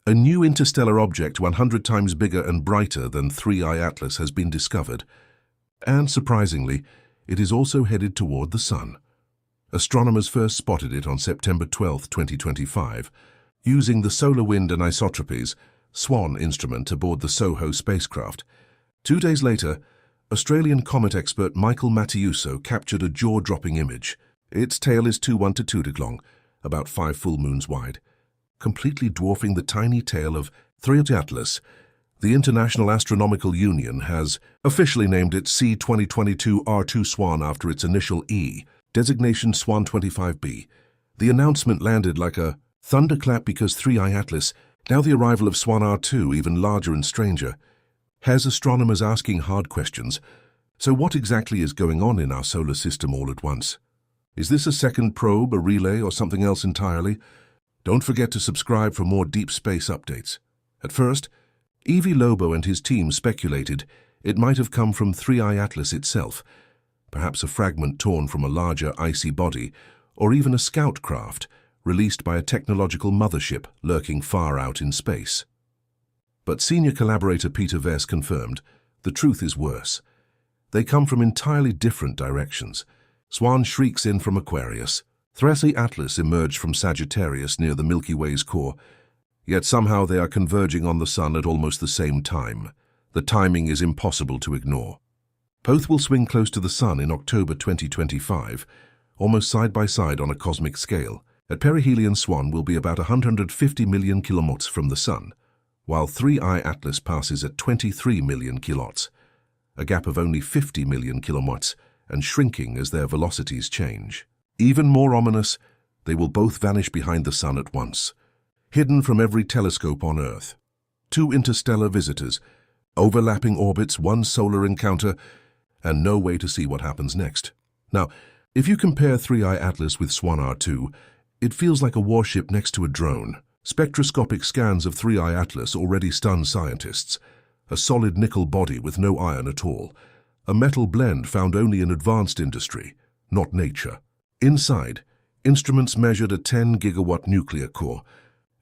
A new interstellar object 100 times bigger and brighter than 3I-ATLAS has been discovered, and surprisingly, it is also headed toward the Sun. Astronomers first spotted it on September 12, 2025, using the solar wind anisotropies SWAN instrument aboard the SOHO spacecraft. 2 days later, Australian comet expert Michael Mattiuso captured a jaw-dropping image. Its tail is 212 long, about 5 full moons wide, completely dwarfing the tiny tail of 3I-ATLAS. The International Astronomical Union has officially named it C2022 R2 SWAN after its initial E, designation SWAN 25b. The announcement landed like a thunderclap because 3I-ATLAS, now the arrival of SWAN R2, even larger and stranger, has astronomers asking hard questions. So what exactly is going on in our solar system all at once? Is this a second probe, a relay, or something else entirely? Don't forget to subscribe for more deep space updates. At first, Evie Lobo and his team speculated it might have come from 3I-ATLAS itself, perhaps a fragment torn from a larger icy body, or even a scout craft released by a technological mothership lurking far out in space. But senior collaborator Peter Vess confirmed the truth is worse. They come from entirely different directions. SWAN shrieks in from Aquarius. 3I-ATLAS emerged from Sagittarius near the Milky Way's core, yet somehow they are converging on the Sun at almost the same time. The timing is impossible to ignore. Both will swing close to the Sun in October 2025, almost side by side on a cosmic scale. At perihelion, SWAN will be about 150 million kilometers from the Sun, while 3I-ATLAS passes at 23 million kilometers, a gap of only 50 million kilometers, and shrinking as their velocities change. Even more ominous, they will both vanish behind the Sun at once, hidden from every telescope on Earth. 2 interstellar visitors, overlapping orbits, 1 solar encounter, and no way to see what happens next. Now, if you compare 3I-ATLAS with SWAN R2, it feels like a warship next to a drone. Spectroscopic scans of 3I-ATLAS already stun scientists. A solid nickel body with no iron at all. A metal blend found only in advanced industry, not nature. Inside, instruments measured a 10-gigawatt nuclear core,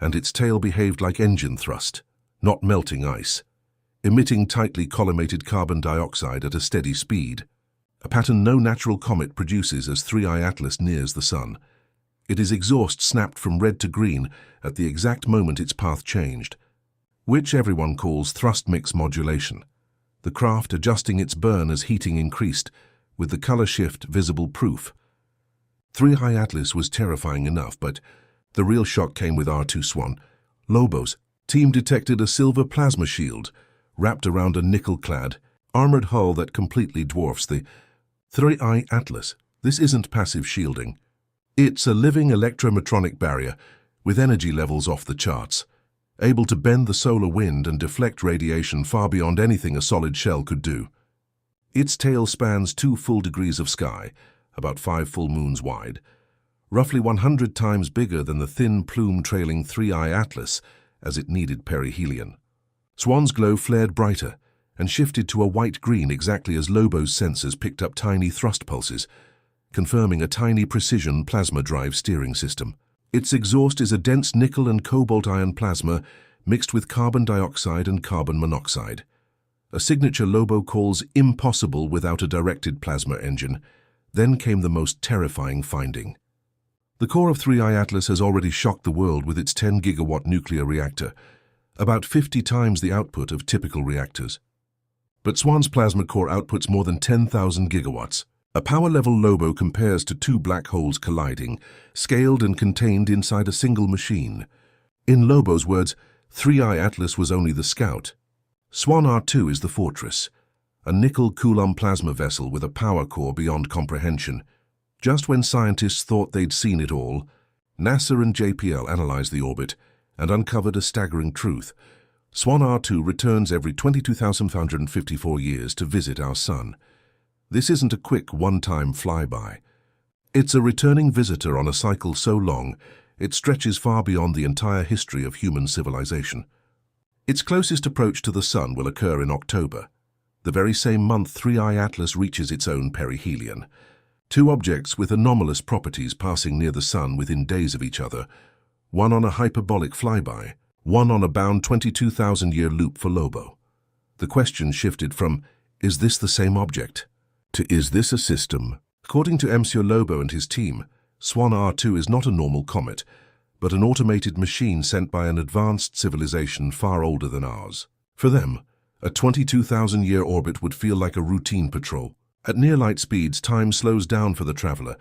and its tail behaved like engine thrust, not melting ice, emitting tightly collimated carbon dioxide at a steady speed, a pattern no natural comet produces as 3I-ATLAS nears the Sun. It is exhaust snapped from red to green at the exact moment its path changed, which everyone calls thrust mix modulation, the craft adjusting its burn as heating increased, with the color shift visible proof. 3I-ATLAS was terrifying enough, but the real shock came with R2 SWAN. Lobo's team detected a silver plasma shield wrapped around a nickel-clad, armored hull that completely dwarfs the 3I-ATLAS. This isn't passive shielding. It's a living electrometronic barrier with energy levels off the charts, able to bend the solar wind and deflect radiation far beyond anything a solid shell could do. Its tail spans 2 full degrees of sky, about 5 full moons wide, roughly 100 times bigger than the thin plume trailing 3I-ATLAS as it needed perihelion. SWAN's glow flared brighter and shifted to a white-green exactly as Lobo's sensors picked up tiny thrust pulses, confirming a tiny precision plasma drive steering system. Its exhaust is a dense nickel and cobalt ion plasma mixed with carbon dioxide and carbon monoxide, a signature Lobo calls impossible without a directed plasma engine. Then came the most terrifying finding. The core of 3I-ATLAS has already shocked the world with its 10-gigawatt nuclear reactor, about 50 times the output of typical reactors. But SWAN's plasma core outputs more than 10,000 gigawatts. A power level Lobo compares to 2 black holes colliding, scaled and contained inside a single machine. In Lobo's words, 3I-ATLAS was only the scout. SWAN R2 is the fortress, a nickel Coulomb plasma vessel with a power core beyond comprehension. Just when scientists thought they'd seen it all, NASA and JPL analyzed the orbit and uncovered a staggering truth. SWAN R2 returns every 22,554 years to visit our Sun. This isn't a quick one-time flyby. It's a returning visitor on a cycle so long, it stretches far beyond the entire history of human civilization. Its closest approach to the Sun will occur in October, the very same month 3I-ATLAS reaches its own perihelion. 2 objects with anomalous properties passing near the Sun within days of each other, one on a hyperbolic flyby, one on a bound 22,000-year loop for Lobo. The question shifted from, is this the same object, to is this a system? According to Monsieur Lobo and his team, Swan R2 is not a normal comet, but an automated machine sent by an advanced civilization far older than ours. For them, a 22,000-year orbit would feel like a routine patrol. At near light speeds, time slows down for the traveler,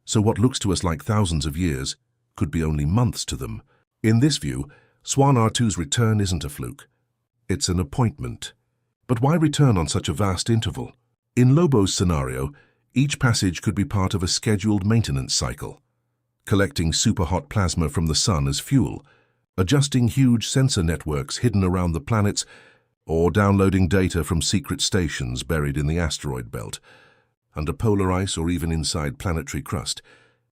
so what looks to us like thousands of years could be only months to them. In this view, Swan R2's return isn't a fluke. It's an appointment. But why return on such a vast interval? In Lobo's scenario, each passage could be part of a scheduled maintenance cycle, collecting superhot plasma from the sun as fuel, adjusting huge sensor networks hidden around the planets, or downloading data from secret stations buried in the asteroid belt, under polar ice or even inside planetary crust.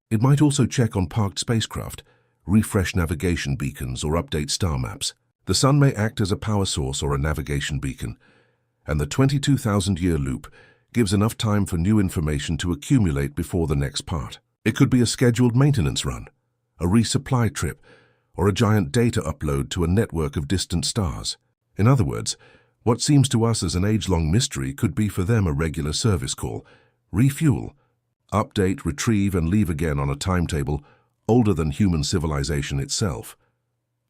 It might also check on parked spacecraft, refresh navigation beacons, or update star maps. The sun may act as a power source or a navigation beacon, and the 22,000-year loop gives enough time for new information to accumulate before the next part. It could be a scheduled maintenance run, a resupply trip, or a giant data upload to a network of distant stars. In other words, what seems to us as an age-long mystery could be for them a regular service call, refuel, update, retrieve, and leave again on a timetable older than human civilization itself.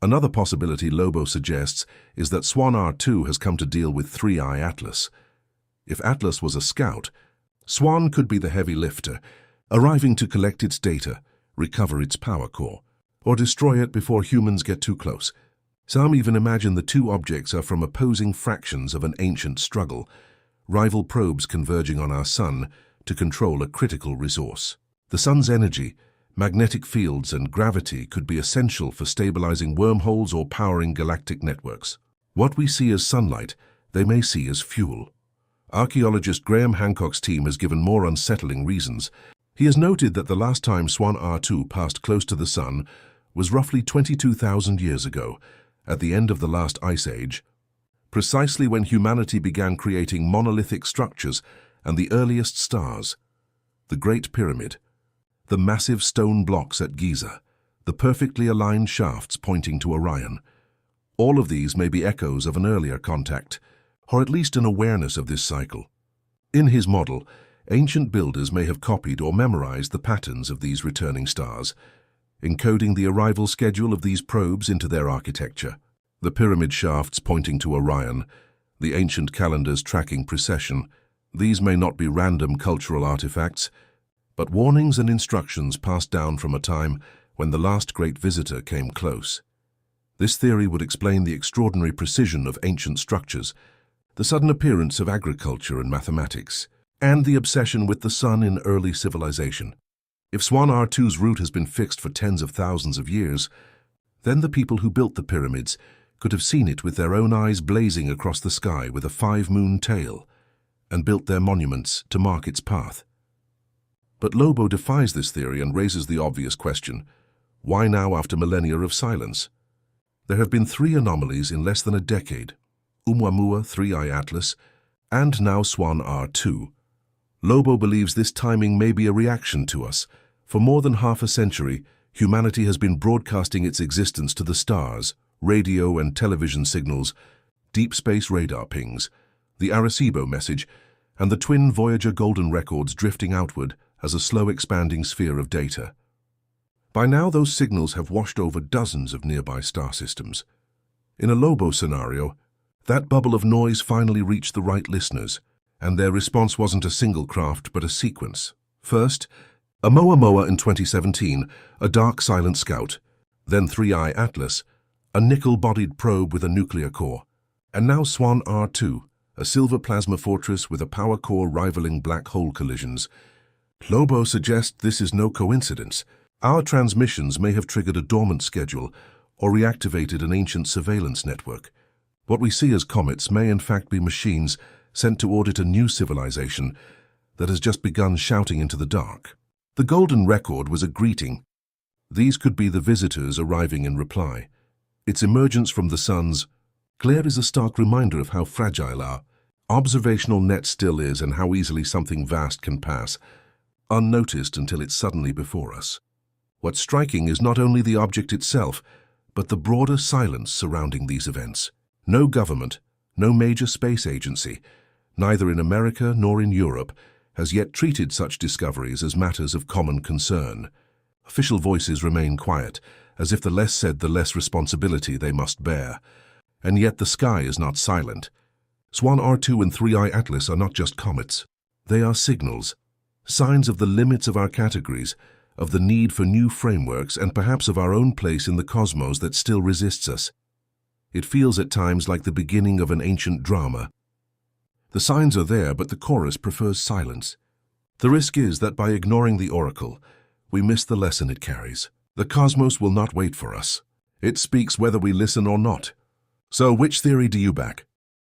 Another possibility Lobo suggests is that Swan R2 has come to deal with 3I-ATLAS. If Atlas was a scout, Swan could be the heavy lifter, arriving to collect its data, recover its power core, or destroy it before humans get too close. Some even imagine the two objects are from opposing fractions of an ancient struggle, rival probes converging on our sun to control a critical resource. The sun's energy, magnetic fields, and gravity could be essential for stabilizing wormholes or powering galactic networks. What we see as sunlight, they may see as fuel. Archaeologist Graham Hancock's team has given more unsettling reasons. He has noted that the last time Swan R2 passed close to the sun was roughly 22,000 years ago, at the end of the last ice age, precisely when humanity began creating monolithic structures and the earliest stars. The Great Pyramid, the massive stone blocks at Giza, the perfectly aligned shafts pointing to Orion. All of these may be echoes of an earlier contact, or at least an awareness of this cycle. In his model, ancient builders may have copied or memorized the patterns of these returning stars, encoding the arrival schedule of these probes into their architecture. The pyramid shafts pointing to Orion, the ancient calendars tracking precession, these may not be random cultural artifacts, but warnings and instructions passed down from a time when the last great visitor came close. This theory would explain the extraordinary precision of ancient structures, the sudden appearance of agriculture and mathematics, and the obsession with the sun in early civilization. If Swan R2's route has been fixed for tens of thousands of years, then the people who built the pyramids could have seen it with their own eyes blazing across the sky with a 5-moon tail, and built their monuments to mark its path. But Lobo defies this theory and raises the obvious question, why now after millennia of silence? There have been 3 anomalies in less than a decade, Oumuamua, 3I-ATLAS, and now Swan R2. Lobo believes this timing may be a reaction to us. For more than half a century, humanity has been broadcasting its existence to the stars, radio and television signals, deep space radar pings, the Arecibo message, and the twin Voyager golden records drifting outward as a slow expanding sphere of data. By now, those signals have washed over dozens of nearby star systems. In a Lobo scenario, that bubble of noise finally reached the right listeners, and their response wasn't a single craft but a sequence. First, Oumuamua in 2017, a dark silent scout, then 3I-ATLAS, a nickel-bodied probe with a nuclear core, and now Swan R2, a silver plasma fortress with a power core rivaling black hole collisions. Lobo suggests this is no coincidence. Our transmissions may have triggered a dormant schedule or reactivated an ancient surveillance network. What we see as comets may in fact be machines sent to audit a new civilization that has just begun shouting into the dark. The golden record was a greeting. These could be the visitors arriving in reply. Its emergence from the sun's glare is a stark reminder of how fragile our observational net still is and how easily something vast can pass, unnoticed until it's suddenly before us. What's striking is not only the object itself, but the broader silence surrounding these events. No government, no major space agency, neither in America nor in Europe, has yet treated such discoveries as matters of common concern. Official voices remain quiet, as if the less said, the less responsibility they must bear. And yet the sky is not silent. Swan R2 and 3I-ATLAS are not just comets. They are signals, signs of the limits of our categories, of the need for new frameworks, and perhaps of our own place in the cosmos that still resists us. It feels at times like the beginning of an ancient drama. The signs are there, but the chorus prefers silence. The risk is that by ignoring the oracle, we miss the lesson it carries. The cosmos will not wait for us. It speaks whether we listen or not. So which theory do you back?